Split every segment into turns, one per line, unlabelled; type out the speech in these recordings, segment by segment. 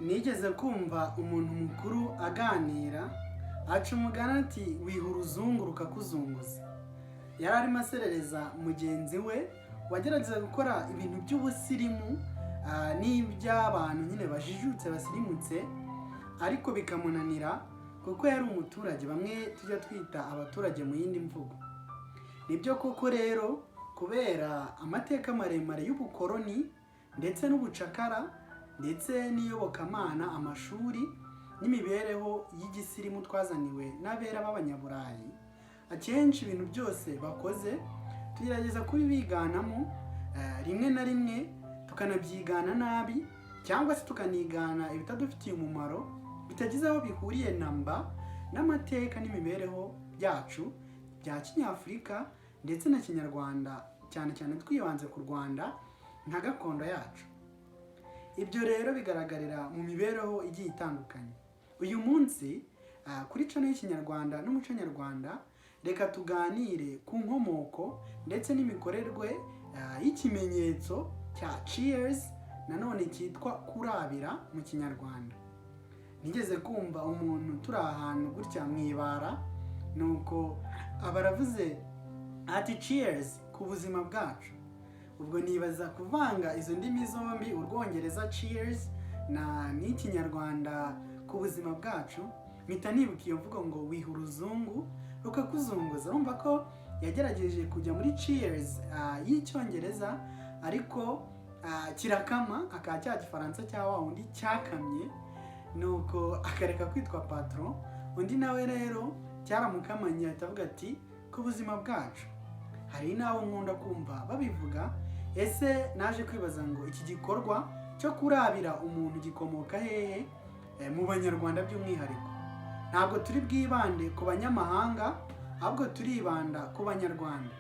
Nigeze kumva umuntu mukuru aganira aca umugani ati wiha uruzungu rukakuzunguza. Yari arimo aserereza mugenzi we wagerageza gukora ibintu by'ubusirimu n'iby'abantu nyine bajijutse basirimutse, ariko bikamunanira kuko yari umuturage, bamwe tujya twita abaturage mu yindi mvugo. Nibyo koko rero, kubera amateka maremare y'ubukoroni ndetse n'ubucakara ndetse n'iyobokamana, amashuri n'imibereho y'igisirimu twazaniwe n'abera b'abanyaburayi, akenshi ibintu byose bakoze tugerageza kubibiganamo, rimwe na rimwe tukanabyigana nabi, cyangwa se tukanigana ibitadufitiye umumaro, bitagize aho bihuriye namba n'amateka n'imibereho byacu bya kinyafurika ndetse na kinyarwanda, cyane cyane twibanze ku Rwanda nka gakondo yacu. Ibyo rero bigaragarira mu mibereho igiye itandukanye. Uyu munsi kuri channel y'Ikinyarwanda n'umuco nyarwanda, reka tuganire ku nkomoko ndetse n'imikorerwe y'ikimenyetso cya cheers, nanone cyitwa kurabira mu Kinyarwanda. Nigeze kumva umuntu turi ahantu gutya mwibara, nuko abaravuze ati cheers ku buzima bwacu. Ubwo nibaza kuvanga izo ndimi zombi, Urwongereza cheers n'Ikinyarwanda ku buzima bwacu, mpita nibuka iyo mvugo ngo wiha uruzungu rukakuzunguza. Urumva ko yagerageje kujya muri cheers y'Icyongereza, ariko kirakama aka cya Gifaransa cya wa undi cyakamye, nuko akareka kwitwa patron. Undi nawe rero cyaramukamanye ahita avuga ati ku buzima bwacu. Hari n'abo nkunda kumva babivuga, ese naje kwibaza ngo iki gikorwa cyo kurabira umuntu gikomoka hehe mu Banyarwanda by'umwihariko. Ntabwo turi bwibande ku banyamahanga, ahubwo turibanda ku Banyarwanda.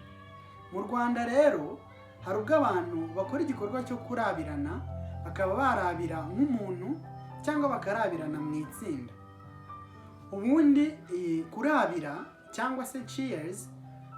Mu Rwanda rero hari ubwo abantu bakora igikorwa cyo kurabirana, bakaba barabira nk'umuntu cyangwa bakarabirana mu itsinda. Ubundi kurabira cyangwa se cheers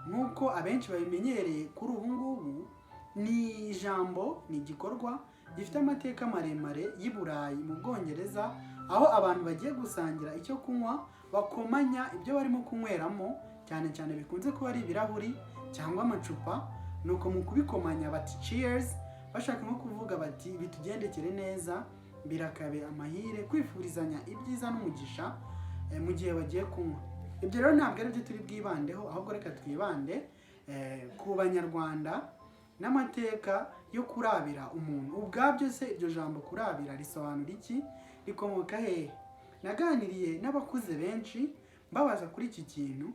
nk'uko abenshi babimenyereye kuri ubu ngubu, ni ijambo, ni igikorwa gifite amateka maremare y'i Burayi mu Bwongereza, aho abantu bagiye gusangira icyo kunywa bakomanya ibyo barimo kunyweramo, cyane cyane bikunze kuba ari ibirahuri cyangwa amacupa, nuko mu kubikomanya bati cheers, bashaka nko kuvuga bati bitugendekere neza, birakabe amahire, kwifurizanya ibyiza n'umugisha mu gihe bagiye kunywa. Ibyo rero ntabwo ari byo turi bwibandeho, ahubwo reka twibande ku Banyarwanda n'amateka yo kurabira umuntu. Ubwabyo se iryo jambo kurabira risobanura iki, rikomoka hehe? Naganiriye n'abakuze benshi mbabaza kuri iki kintu,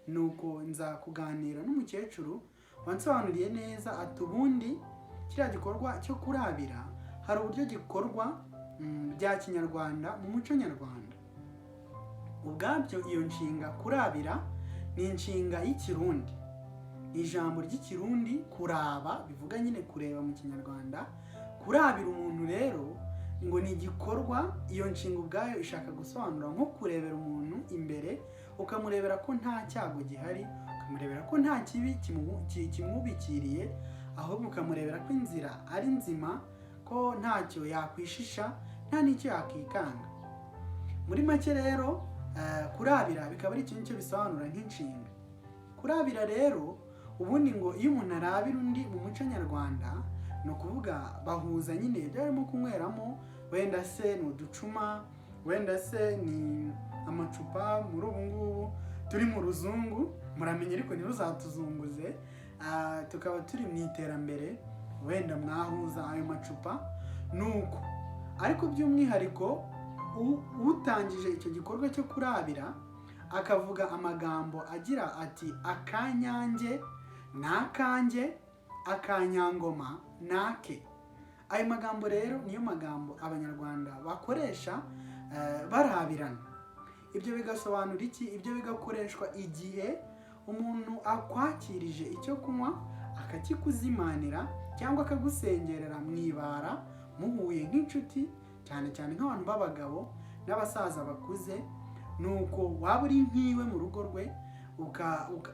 nuko nza kuganira n'umukecuru wansobanuriye neza ati ubundi kiriya gikorwa cyo kurabira hari uburyo gikorwa bya Kinyarwanda mu muco nyarwanda. Ubwabyo iyo nshinga kurabira ni inshinga y'Ikirundi, ni ijambo ry'Ikirundi kuraba, bivuga nyine kureba mu Kinyarwanda. Kurabira umuntu rero ngo ni igikorwa, iyo nshinga ubwayo ishaka gusobanura nko kurebera umuntu imbere, ukamurebera ko nta cyago gihari, ukamurebera ko nta kibi kimwubikiriye, ahubwo ukamurebera ko inzira ari nzima, ko ntacyo yakwishisha, nta n'icyo yakikanga. Muri make rero kurabira bikaba ari ikintu cyo bisobanura nk'inshinga. Kurabira rero ubundi ngo iyo umuntu arabira undi mu muco nyarwanda, ni ukuvuga bahuza nyine ibyo barimo kunyweramo, wenda se ni uducuma, wenda se ni amacupa. Muri ubu ngubu turi mu ruzungu, muramenye ariko ntiruzatuzunguze, tukaba turi mu iterambere, wenda mwahuza ayo macupa nuko. Ariko by'umwihariko utangije icyo gikorwa cyo kurabira akavuga amagambo agira ati akanyange nakange, akanyangoma nake. Ayo magambo rero niyo magambo Abanyarwanda bakoresha barabirana. Ibyo bigasobanura iki? Ibyo bigakoreshwa igihe umuntu akwakirije icyo kunywa, akakikuzimanira cyangwa akagusengerera mu ibara, muhuye nk'inshuti, cyane cyane nk'abantu b'abagabo n'abasaza bakuze, nuko waba uri nk'iwe mu rugo rwe,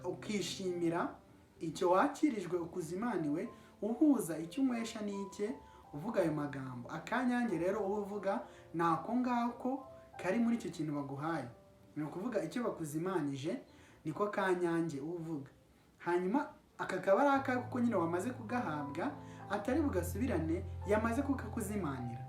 ukishimira icyo wakirijwe, ukuzimaniwe, uhuza icyo unywesha n'icye, uvuga ayo magambo. Akanyange rero uba uvuga ni ako ngako kari muri icyo kintu baguhaye, ni ukuvuga icyo bakuzimanije niko kanyange uba uvuga. Hanyuma aka kaba ari akawe kuko nyine wamaze kugahabwa, atari bugasubirane, yamaze kukakuzimanira.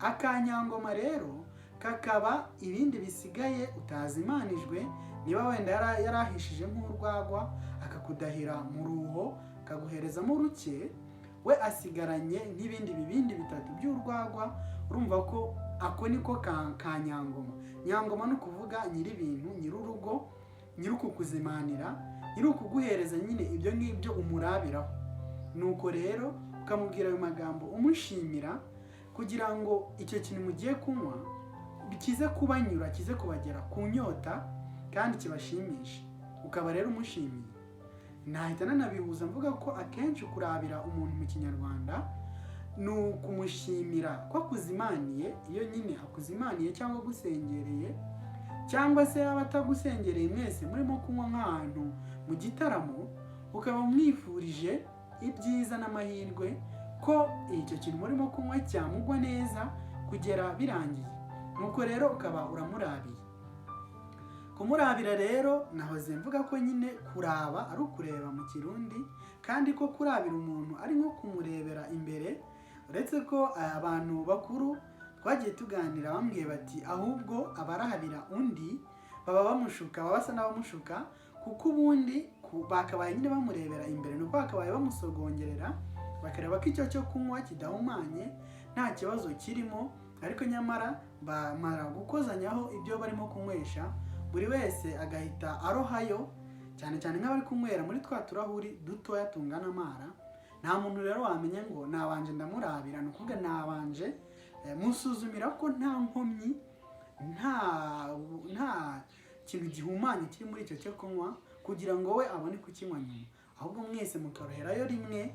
Akanyangoma rero kakaba ibindi bisigaye utazimanijwe, niba wenda yarahishije nk'urwagwa akakudahira mu ruho akaguherezamo ruke, we asigaranye nk'ibindi bibindi bitatu by'urwagwa, urumva ko ako niko kanyangoma. Nyangoma ni ukuvuga nyir'ibintu, nyir'urugo, nyir'ukukuzimanira, nyir'ukuguhereza nyine ibyo ngibyo umurabiraho. Nuko rero ukamubwira ayo magambo umushimira, kugira ngo icyo kintu mugiye kunywa kize kubanyura, kize kubagera ku nyota kandi kibashimisha. Ukaba rero umushimiye. Nahita nanabihuza mvuga ko akenshi kurabira umuntu mu kinyarwanda ni ukumushimira ko akuzimaniye. Iyo nyine akuzimaniye cyangwa agusengereye, cyangwa se yaba atagusengereye, mwese murimo kunywa nk'ahantu mu gitaramo, ukaba umwifurije ibyiza n'amahirwe ko icyo kintu murimo kunywa cyamugwa neza kugera birangiye. Nuko rero ukaba uramurabiye. Kumurabira rero nahoze mvuga ko nyine kuraba ari ukureba mu Kirundi, kandi ko kurabira umuntu ari nko kumurebera imbere. Uretse ko abantu bakuru twagiye tuganira bambwiye bati ahubwo abarahabira undi baba bamushuka, baba basa n'abamushuka, kuko ubundi bakabaye nyine bamurebera imbere, nuko bakabaye bamusogongerera bakareba ko icyo cyo kunywa kidahumanye nta kibazo kirimo, ariko nyamara bamara gukozanyaho ibyo barimo kunywesha, buri wese agahita arohayo, cyane cyane nk'abari kunywera muri twa turahuri dutoya tungana amara. Nta muntu rero wamenya ngo nabanje ndamurabira, ni ukuvuga nabanje musuzumira ko nta nkomyi, nta kintu gihumanye kiri muri icyo cyo kunywa, kugira ngo we abone kukinywa nyuma. Ahubwo mwese mukoroherayo rimwe,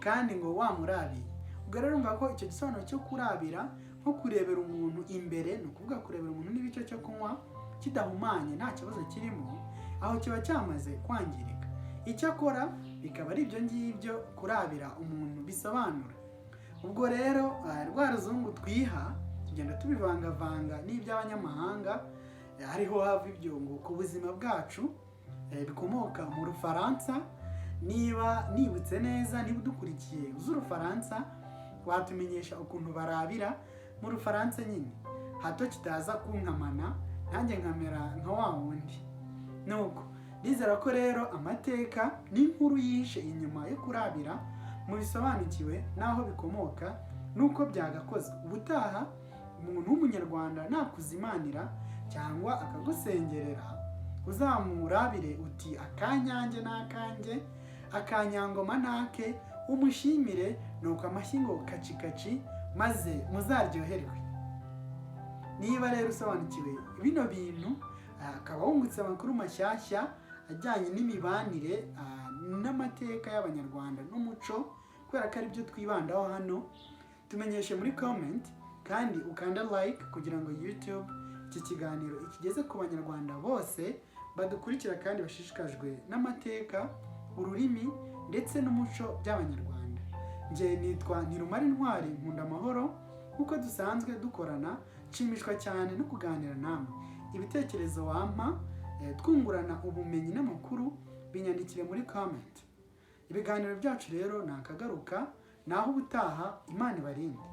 kandi ngo wamurabiye. Ubwo rero umva ko icyo gisobanuro cyo kurabira nko kurebera umuntu imbere, ni ukuvuga kurebera umuntu n'ibice cyo kunywa kidahumanye, nta kibazo kirimo, aho kiba cyamaze kwangirika. Icyakora bikaba ari ibyo ngibyo kurabira umuntu bisobanura. Ubwo rero rwa ruzungu twiha tugenda tubivangavanga n'iby'abanyamahanga, hariho hava ibyo ngo ku buzima bwacu bikomoka mu Rufaransa. Niba nibutse neza, niba udukurikiye uzi Urufaransa, watumenyesha ukuntu barabira mu Rufaransa nyine, hato kitaza kunkamana nanjye nkamera nka wa wundi. Nuko nizera ko rero amateka n'inkuru yishe inyuma yo kurabira mubisobanukiwe n'aho bikomoka nuko byagakozwe. Ubutaha umuntu w'umunyarwanda nakuzimanira cyangwa akagusengerera, uzamurabire uti akanyange n'akange, akanyangoma nake, umushimire, nuko amashyi ngo kacikaci, maze muzaryoherwe. Niba rero usobanukiwe bino bintu, akaba wungutse amakuru mashyashya ajyanye n'imibanire n'amateka y'abanyarwanda n'umuco, kubera ko ari byo twibandaho hano, tumenyeshe muri comment, kandi ukanda like kugira ngo YouTube iki kiganiro ikigeze ku banyarwanda bose badukurikira kandi bashishikajwe n'amateka, ururimi ndetse n'umuco by'abanyarwanda. Nge nitwa Ntirumara Intwari Nkunda Amahoro. Kuko dusanzwe dukorana, nshimishwa cyane no kuganira namwe. Ibitekerezo wampa twungurana ubumenyi n'amakuru, binyandikire muri comment. Ibiganiro byacu rero nakagaruka, naho ubutaha. Imana ibarinde.